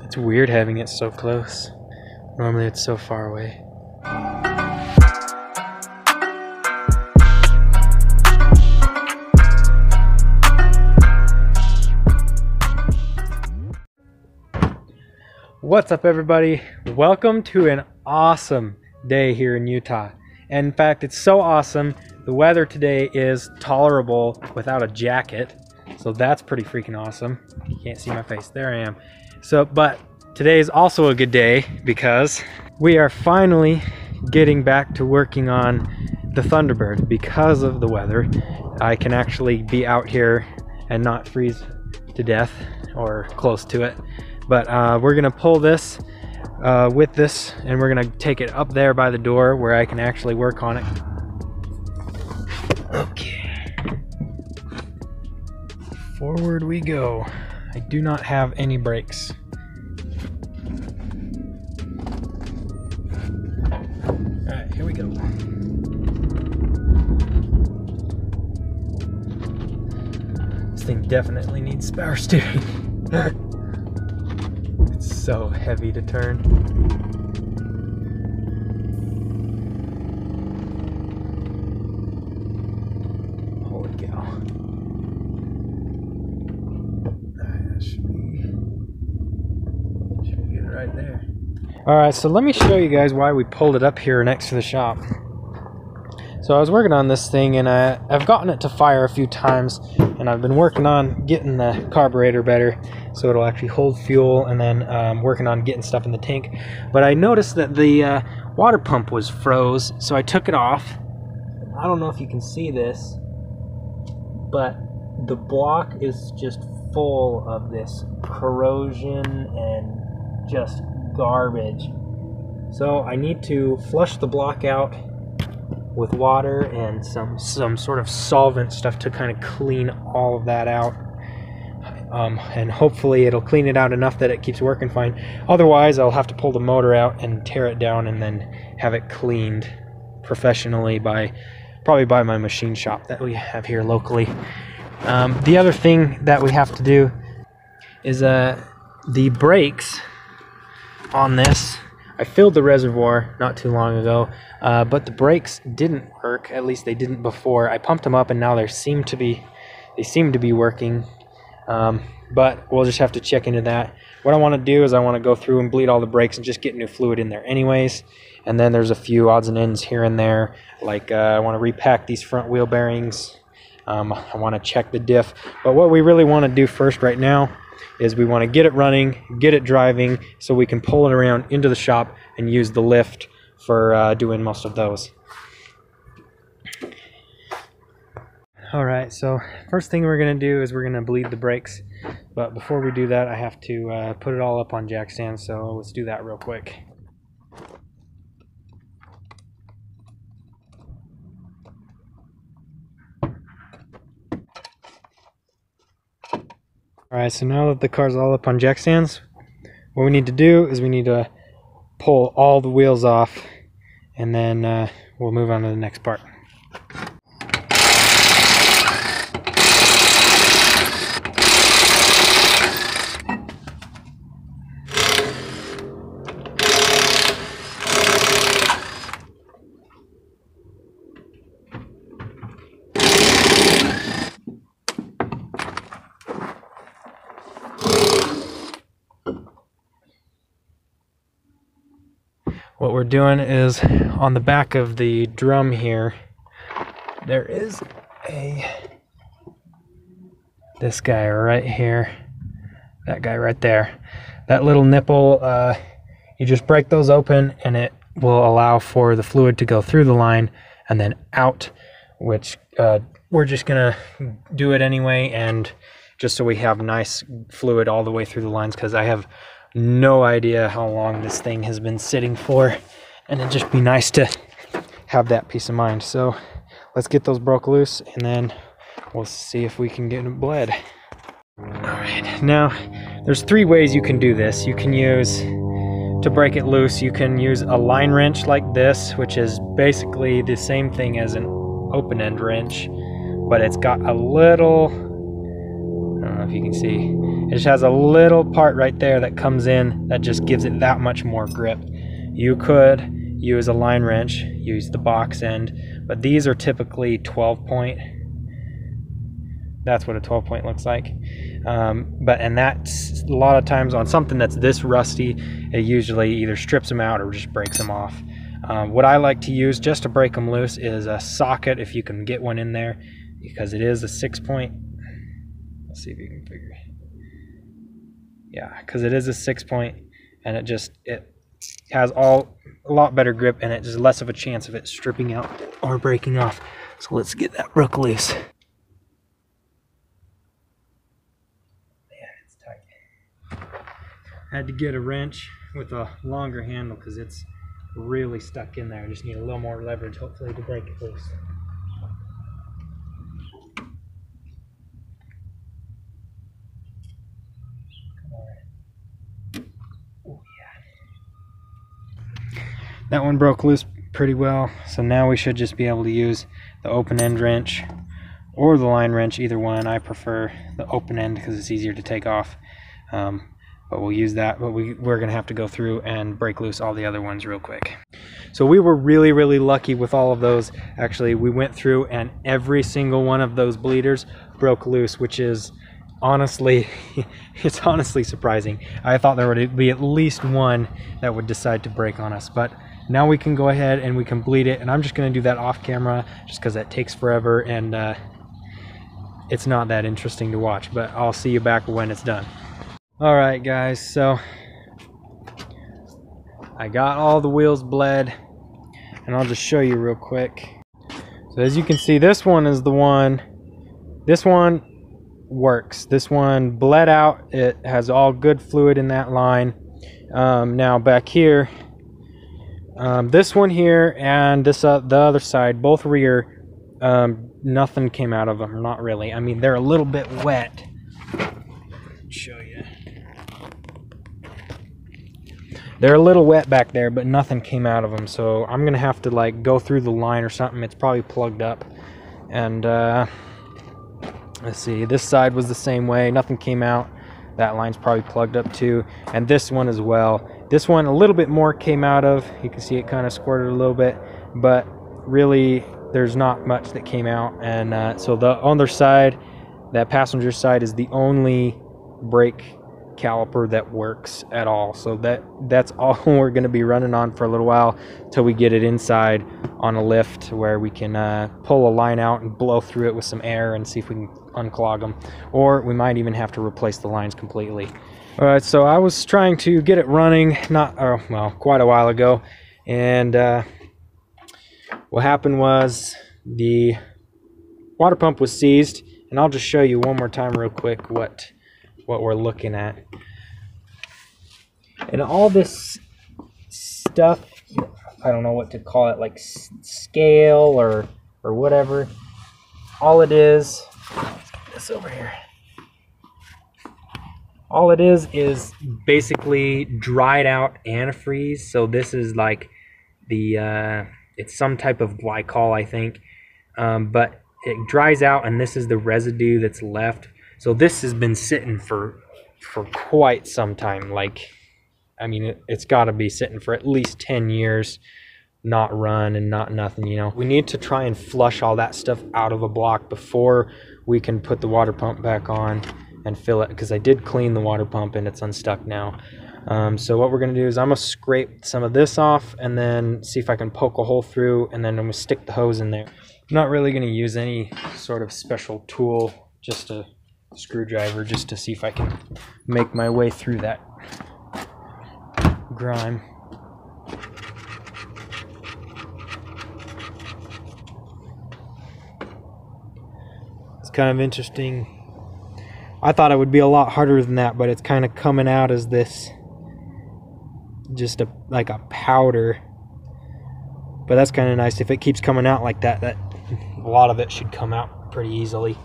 It's weird having it so close. Normally it's so far away. What's up, everybody? Welcome to an awesome day here in Utah. And in fact, it's so awesome. The weather today is tolerable without a jacket. So that's pretty freaking awesome. You can't see my face. There I am. But today is also a good day because we are finally getting back to working on the Thunderbird. Because of the weather, I can actually be out here and not freeze to death or close to it. But we're gonna pull this with this, and we're gonna take it up there by the door where I can actually work on it. Okay. Forward we go. I do not have any brakes. Alright, here we go. This thing definitely needs power steering. So heavy to turn. Holy cow. That should be good right there. Alright, so let me show you guys why we pulled it up here next to the shop. So I was working on this thing, and I've gotten it to fire a few times, and I've been working on getting the carburetor better so it'll actually hold fuel, and then working on getting stuff in the tank. But I noticed that the water pump was froze, so I took it off. I don't know if you can see this, but the block is just full of this corrosion and just garbage. So I need to flush the block out with water and some sort of solvent stuff to kind of clean all of that out. And hopefully it'll clean it out enough that it keeps working fine. Otherwise, I'll have to pull the motor out and tear it down and then have it cleaned professionally probably by my machine shop that we have here locally. The other thing that we have to do is the brakes on this. I filled the reservoir not too long ago, but the brakes didn't work. At least they didn't before. I pumped them up, and now they seem to be working. But we'll just have to check into that. What I want to do is I want to go through and bleed all the brakes and just get new fluid in there anyways. And then there's a few odds and ends here and there, like I want to repack these front wheel bearings. I want to check the diff. But what we really want to do first right now is we want to get it running, get it driving, so we can pull it around into the shop and use the lift for doing most of those. Alright, so first thing we're going to do is we're going to bleed the brakes. But before we do that, I have to put it all up on jack stands, so let's do that real quick. Alright, so now that the car's all up on jack stands, what we need to do is we need to pull all the wheels off, and then we'll move on to the next part. What we're doing is on the back of the drum here, there is this guy right here, that guy right there. That little nipple, you just break those open and it will allow for the fluid to go through the line and then out, which we're just gonna do it anyway, and just so we have nice fluid all the way through the lines, because I have no idea how long this thing has been sitting for, and it'd just be nice to have that peace of mind. So let's get those broke loose, and then we'll see if we can get it bled. Alright, now there's three ways you can do this. You can use, to break it loose, you can use a line wrench like this, which is basically the same thing as an open end wrench, but it's got a little, I don't know if you can see, It just has a little part right there that comes in that just gives it that much more grip. You could use a line wrench, use the box end, but these are typically 12 point. That's what a 12 point looks like. And that's a lot of times on something that's this rusty, it usually either strips them out or just breaks them off. What I like to use just to break them loose is a socket, if you can get one in there, because it is a 6 point. Let's see if you can figure it. Yeah, because it is a 6 point, and it has a lot better grip, and it's just less of a chance of it stripping out or breaking off. So let's get that broke loose. Man, it's tight. I had to get a wrench with a longer handle because it's really stuck in there. I just need a little more leverage, hopefully, to break it loose. That one broke loose pretty well, so now we should just be able to use the open end wrench or the line wrench, either one. I prefer the open end because it's easier to take off, but we'll use that. But we're gonna have to go through and break loose all the other ones real quick. So we were really lucky with all of those. Actually, we went through and every single one of those bleeders broke loose, which is honestly, it's honestly surprising. I thought there would be at least one that would decide to break on us, but now we can go ahead and we can bleed it, and I'm just going to do that off camera just because that takes forever, and it's not that interesting to watch, but I'll see you back when it's done. Alright guys, so I got all the wheels bled, and I'll just show you real quick. So as you can see, this one is the one, this one works. This one bled out, it has all good fluid in that line. Now back here, this one here and this the other side, both rear, nothing came out of them, not really. I mean, they're a little bit wet. Show you. They're a little wet back there, but nothing came out of them. So I'm gonna have to like go through the line or something. It's probably plugged up. And let's see. This side was the same way. Nothing came out. That line's probably plugged up too. And this one as well. This one a little bit more came out of. You can see it kind of squirted a little bit, but really there's not much that came out. And so the other side, that passenger side, is the only brake caliper that works at all. So that's all we're going to be running on for a little while till we get it inside on a lift where we can pull a line out and blow through it with some air and see if we can unclog them, or we might even have to replace the lines completely. All right, so I was trying to get it running quite a while ago, and what happened was the water pump was seized, and I'll just show you one more time real quick what we're looking at. And all this stuff, I don't know what to call it, like scale or whatever, all it is, let's get this over here. All it is basically dried out antifreeze. So this is like the, it's some type of glycol, I think, but it dries out, and this is the residue that's left. So this has been sitting for quite some time. Like, I mean, it's got to be sitting for at least 10 years, not run and not nothing, you know. We need to try and flush all that stuff out of a block before we can put the water pump back on and fill it, because I did clean the water pump and it's unstuck now. So what we're going to do is I'm going to scrape some of this off and then see if I can poke a hole through, and then I'm going to stick the hose in there. I'm not really going to use any sort of special tool, just a screwdriver, just to see if I can make my way through that grime. It's kind of interesting. I thought it would be a lot harder than that, but it's kind of coming out as this, just like a powder. But that's kind of nice. If it keeps coming out like that, a lot of it should come out pretty easily.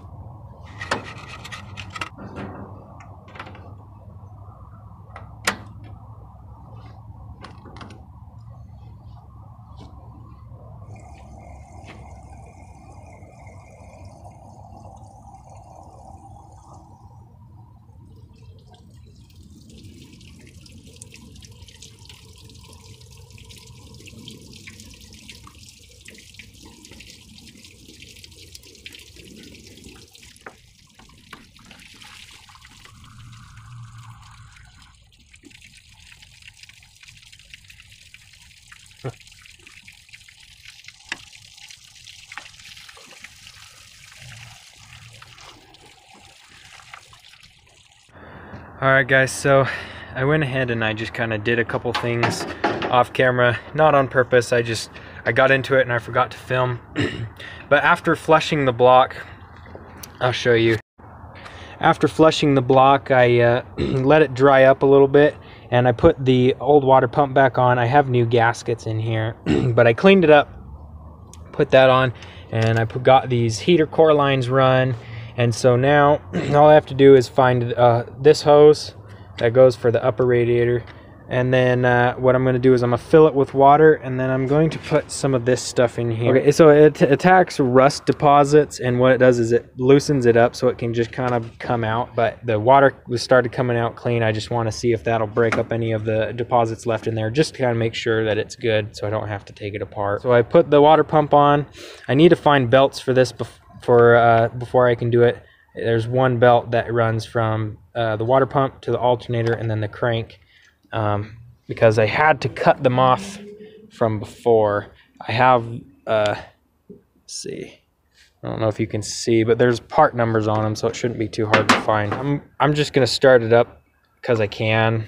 Alright guys, so I went ahead and I just kind of did a couple things off camera, not on purpose. I got into it and I forgot to film. But after flushing the block, I'll show you. After flushing the block, I let it dry up a little bit and I put the old water pump back on. I have new gaskets in here, but I cleaned it up, put that on, and I got these heater core lines run. And so now all I have to do is find this hose that goes for the upper radiator, and then what I'm going to do is I'm going to fill it with water, and then I'm going to put some of this stuff in here. Okay, so it attacks rust deposits, and what it does is it loosens it up so it can just kind of come out. But the water was started coming out clean. I just want to see if that'll break up any of the deposits left in there, just to kind of make sure that it's good so I don't have to take it apart. So I put the water pump on. I need to find belts for this before I can do it. There's one belt that runs from the water pump to the alternator and then the crank, because I had to cut them off from before. I have let's see, I don't know if you can see, but there's part numbers on them, so it shouldn't be too hard to find. I'm just gonna start it up because I can.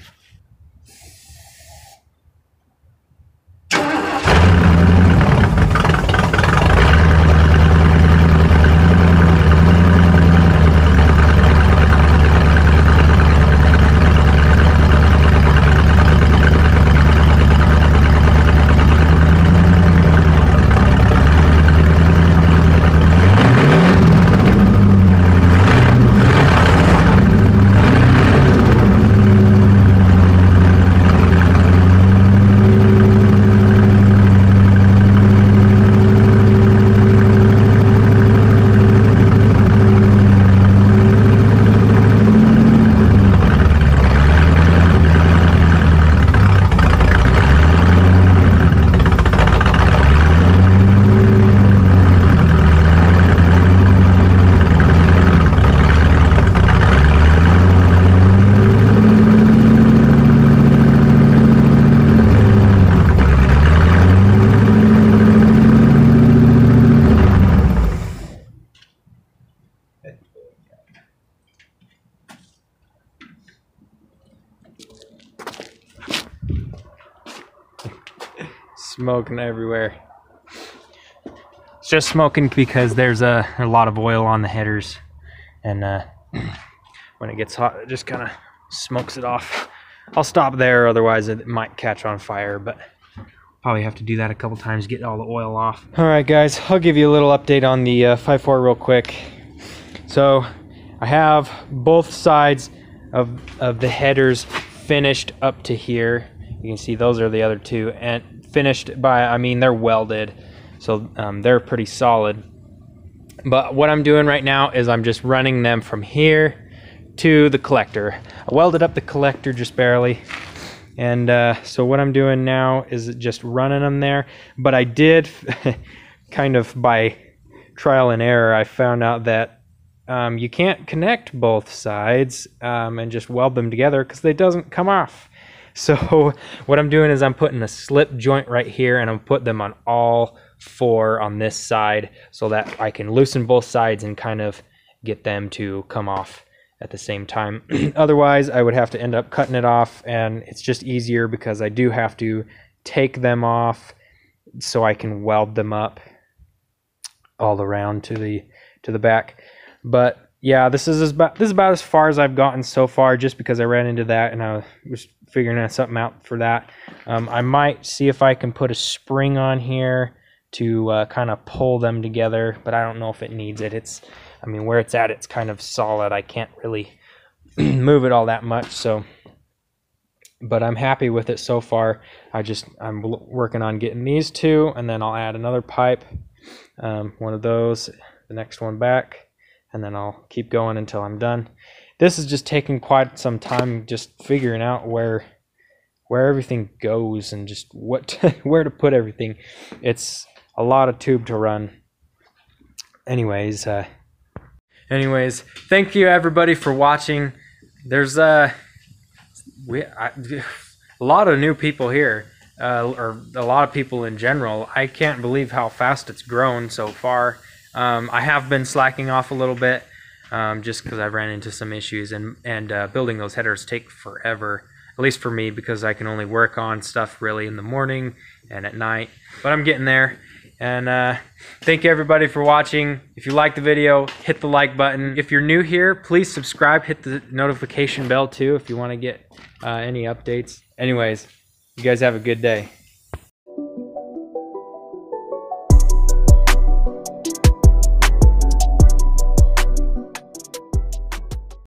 Smoking everywhere. It's just smoking because there's a lot of oil on the headers, and when it gets hot it just kind of smokes it off. I'll stop there, otherwise it might catch on fire, but probably have to do that a couple times, get all the oil off. Alright guys, I'll give you a little update on the 5.4 real quick. So I have both sides of the headers finished up to here. You can see those are the other two, and finished by, I mean, they're welded, so they're pretty solid. But what I'm doing right now is I'm just running them from here to the collector. I welded up the collector just barely, and so what I'm doing now is just running them there. But I did kind of by trial and error, I found out that you can't connect both sides and just weld them together because they doesn't come off. So what I'm doing is I'm putting a slip joint right here, and I'm putting them on all four on this side so that I can loosen both sides and kind of get them to come off at the same time. Otherwise, I would have to end up cutting it off, and it's just easier because I do have to take them off so I can weld them up all around to the back. But yeah, this is about as far as I've gotten so far, just because I ran into that and I was figuring something out for that. I might see if I can put a spring on here to kind of pull them together, but I don't know if it needs it. I mean, where it's at, it's kind of solid. I can't really move it all that much, so. But I'm happy with it so far. I'm working on getting these two, and then I'll add another pipe, one of those, the next one back, and then I'll keep going until I'm done. This is just taking quite some time, just figuring out where everything goes and just where to put everything. It's a lot of tube to run. Anyways, thank you everybody for watching. There's a lot of new people here, or a lot of people in general. I can't believe how fast it's grown so far. I have been slacking off a little bit. just because I've ran into some issues, and building those headers take forever, at least for me, because I can only work on stuff really in the morning and at night, but I'm getting there. And thank you everybody for watching. If you liked the video, hit the like button. If you're new here, please subscribe, hit the notification bell too if you want to get any updates. Anyways, you guys have a good day.